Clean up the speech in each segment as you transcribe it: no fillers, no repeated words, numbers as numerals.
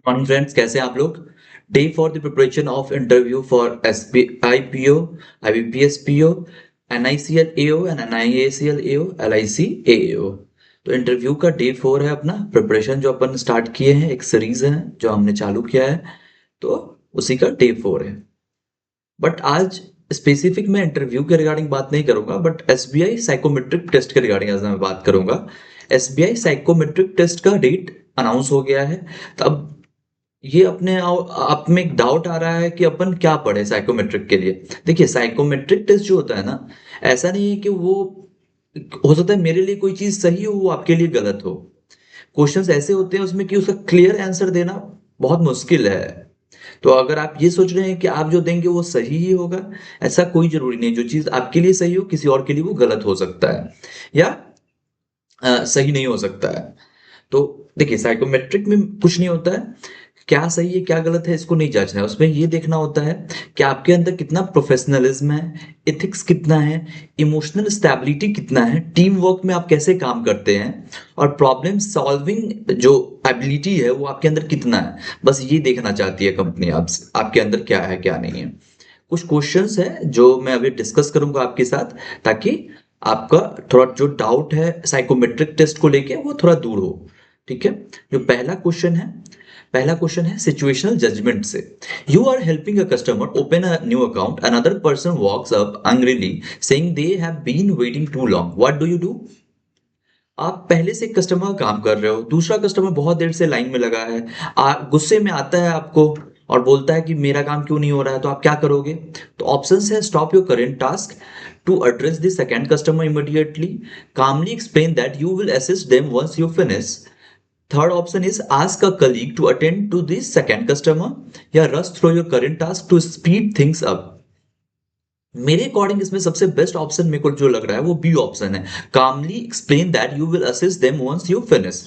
Morning friends, कैसे हैं आप लोग। Day for the preparation of interview for S B I P O, I B P S P O, N I C L A O and N I A C L A O, L I C A O. तो interview का day 4 है अपना preparation, जो अपन start किए हैं, एक series है जो हमने चालू किया है। तो उसी का डे 4 है। बट आज स्पेसिफिक मैं इंटरव्यू के रिगार्डिंग बात नहीं करूंगा, but S B I psychometric test के रिगार्डिंग आज मैं बात करूंगा। S B I psychometric test का डेट अनाउंस हो गया है। तो अब ये अपने आप में एक डाउट आ रहा है कि अपन क्या पढ़े साइकोमेट्रिक के लिए। देखिए, साइकोमेट्रिक टेस्ट जो होता है ना, ऐसा नहीं है कि वो हो सकता है मेरे लिए कोई चीज सही हो, वो आपके लिए गलत हो। क्वेश्चंस ऐसे होते हैं उसमें कि उसका क्लियर आंसर देना बहुत मुश्किल है। तो अगर आप ये सोच रहे हैं कि आप जो देंगे वो सही ही होगा, ऐसा कोई जरूरी नहीं। जो चीज आपके लिए सही हो, किसी और के लिए वो गलत हो सकता है, या सही नहीं हो सकता है। तो देखिए, साइकोमेट्रिक में कुछ नहीं होता है। क्या सही है क्या गलत है इसको नहीं जांचना है, उसमें ये देखना होता है कि आपके अंदर कितना प्रोफेशनलिज्म है, एथिक्स कितना है, इमोशनल स्टेबिलिटी कितना है, टीम वर्क में आप कैसे काम करते हैं, और प्रॉब्लम सॉल्विंग जो एबिलिटी है वो आपके अंदर कितना है। बस ये देखना चाहती है कंपनी आपसे, आपके अंदर क्या है क्या नहीं है। कुछ क्वेश्चंस है जो मैं अभी डिस्कस करूंगा आपके साथ, ताकि आपका थोड़ा जो डाउट है साइकोमेट्रिक टेस्ट को लेके वो थोड़ा दूर हो। ठीक है। जो पहला क्वेश्चन है सिचुएशनल जजमेंट से। You are helping a customer open a new account, another person walks up angrily saying they have been waiting too long, what do you do? आप पहले से कस्टमर का काम कर रहे हो, दूसरा कस्टमर बहुत देर से लाइन में लगा है, गुस्से में आता है आपको और बोलता है कि मेरा काम क्यों नहीं हो रहा है, तो आप क्या करोगे? तो ऑप्शंस है stop your current task to address the second customer immediately, calmly explain that you will assist them once you finish, third option is ask a colleague to attend to this second customer, या rush through your current task to speed things up. मेरे according इसमें सबसे best option मेरे को जो लग रहा है वो बी ऑप्शन है, calmly explain that you will assist them once you finish.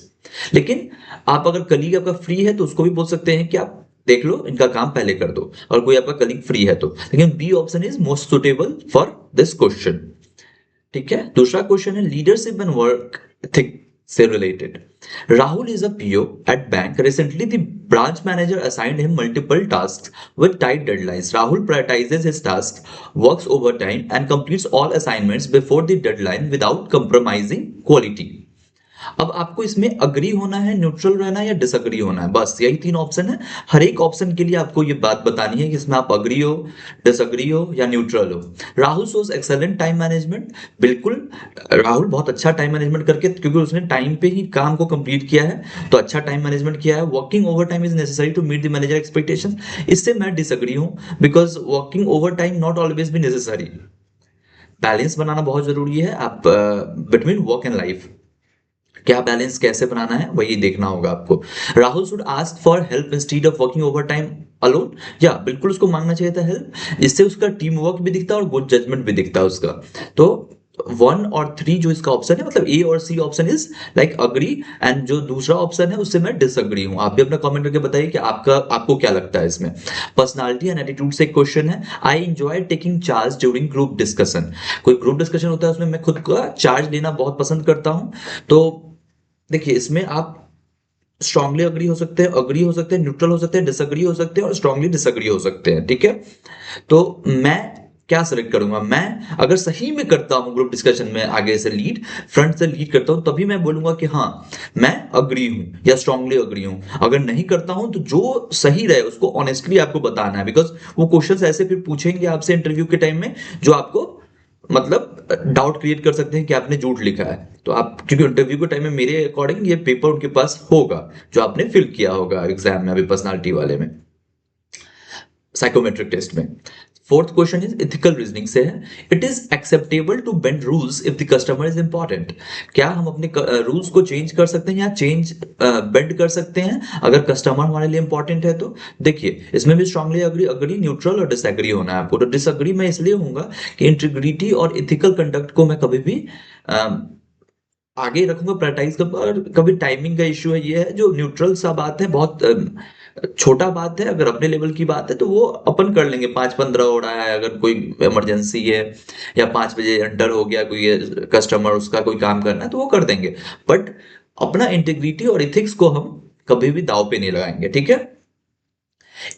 लेकिन आप अगर कलीग आपका फ्री है तो उसको भी बोल सकते हैं कि आप देख लो, इनका काम पहले कर दो, और कोई आपका कलीग फ्री है तो। लेकिन B option is most suitable for this question. ठीक है। दूसरा क्वेश्चन है लीडरशिप एंड वर्क एथिक से related. Rahul is a PO at bank. Recently, the branch manager assigned him multiple tasks with tight deadlines. Rahul prioritizes his tasks, works overtime, and completes all assignments before the deadline without compromising quality. अब आपको इसमें agree होना है, neutral रहना है, या disagree होना है, बस यही तीन ऑप्शन है। हर एक ऑप्शन के लिए आपको ये बात बतानी है कि इसमें आप अग्री हो, डिसअग्री हो, या न्यूट्रल हो। Rahul shows excellent time management. बिल्कुल, राहुल बहुत अच्छा टाइम मैनेजमेंट करके, क्योंकि उसने टाइम पे ही काम को कंप्लीट किया है, तो अच्छा टाइम मैनेजमेंट किया है। Working overtime is necessary to meet the manager expectation, इससे मैं डिसअग्री हूं, because working overtime not always be necessary. Balance बनाना बहुत जरूरी है आप बिटवीन वर्क एंड लाइफ। क्या बैलेंस कैसे बनाना है वही देखना होगा आपको। Rahul should ask for help instead of working overtime alone. या बिल्कुल उसको मांगना चाहिए था हेल्प, इससे उसका टीम वर्क भी दिखता है और गुड जजमेंट भी दिखता है उसका। तो 1 और 3 जो इसका ऑप्शन है, मतलब ए और C option is like agree, and जो दूसरा ऑप्शन है उससे मैं डिसअग्री हूं। आप भी अपना कमेंट करके बताइए कि आपको क्या लगता है इसमें। पर्सनालिटी एंड एटीट्यूड से क्वेश्चन है। I enjoy taking charge during group discussion. कोई ग्रुप डिस्कशन होता है उसमें मैं खुद का चार्ज लेना बहुत पसंद करता हूं। तो देखिए, इसमें आप स्ट्रांगली अग्री हो सकते हैं, अग्री हो सकते हैं, न्यूट्रल हो सकते हैं, डिसअग्री हो सकते हैं, और स्ट्रांगली डिसअग्री हो सकते हैं। ठीक है। तो मैं क्या सेलेक्ट करूंगा? मैं अगर सही में करता हूं ग्रुप डिस्कशन में, आगे से लीड, फ्रंट से लीड करता हूं, तभी मैं बोलूंगा कि हाँ, मैं अग्री हूं या स्ट्रांगली अग्री हूं। अगर नहीं करता हूं तो जो सही रहे उसको ऑनेस्टली आपको बताना है, बिकॉज वो क्वेश्चंस ऐसे फिर पूछेंगे आपसे इंटरव्यू के टाइम में जो आपको मतलब डाउट क्रिएट कर सकते हैं कि आपने झूठ लिखा है। तो आप, क्योंकि इंटरव्यू के टाइम में मेरे अकॉर्डिंग ये पेपर उनके पास होगा जो आपने फिल किया होगा एग्जाम में, अभी पर्सनालिटी वाले में, साइकोमेट्रिक टेस्ट में। Fourth question is ethical reasoning से है। It is acceptable to bend rules if the customer is important. क्या हम अपने रूल्स को चेंज कर सकते हैं या चेंज बेंड कर सकते हैं अगर कस्टमर हमारे लिए इंपॉर्टेंट है तो? देखिए, इसमें भी स्ट्रांगली अग्री, अग्री, न्यूट्रल और डिसएग्री होना है आपको। तो डिसएग्री मैं इसलिए होऊंगा कि इंटीग्रिटी और इथिकल कंडक्ट को मैं कभी भी आगे रखूंगा, प्रायोरिटाइज कर। और कभी टाइमिंग का इश्यू है, ये है जो न्यूट्रल सा बात है, बहुत छोटा बात है। अगर अपने लेवल की बात है तो वो अपन कर लेंगे, 5:15 हो रहा है, अगर कोई इमरजेंसी है, या 5 बजे एंटर हो गया कोई कस्टमर, उसका कोई काम करना है तो वो कर देंगे। बट अपना इंटीग्रिटी और इथिक्स को हम कभी भी दाव पे नहीं लगाएंगे, ठीक है।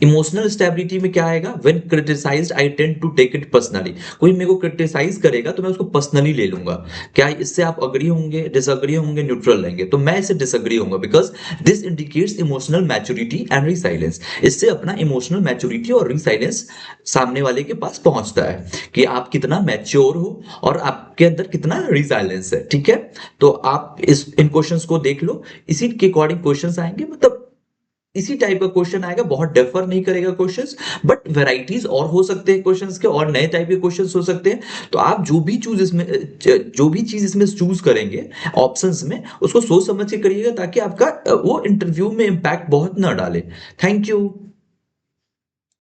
इमोशनल स्टेबिलिटी में क्या आएगा, when criticized I tend to take it personally. कोई मेरे को क्रिटिसाइज करेगा तो मैं उसको पर्सनली ले लूंगा। क्या इससे आप अग्री होंगे, डिसअग्री होंगे, न्यूट्रल रहेंगे? तो मैं इससे डिसअग्री होऊंगा, because this indicates emotional maturity and resilience. इससे अपना इमोशनल मैच्योरिटी और रिसाइलेंस सामने वाले के पास पहुंचता है कि आप कितना मैच्योर हो और आपके अंदर कितना रिसाइलेंस है, ठीक है। तो आप इस इन क्वेश्चंस को देख लो, इसी के अकॉर्डिंग क्वेश्चंस आएंगे, मतलब इसी टाइप का क्वेश्चन आएगा, बहुत डिफर नहीं करेगा क्वेश्चंस, बट वैरायटीज और हो सकते हैं क्वेश्चंस के, और नए टाइप के क्वेश्चंस हो सकते हैं। तो आप जो भी चीज इसमें चूज करेंगे ऑप्शंस में, उसको सोच समझ के करिएगा, ताकि आपका वो इंटरव्यू में इम्पैक्ट बहुत ना डाले। Thank you.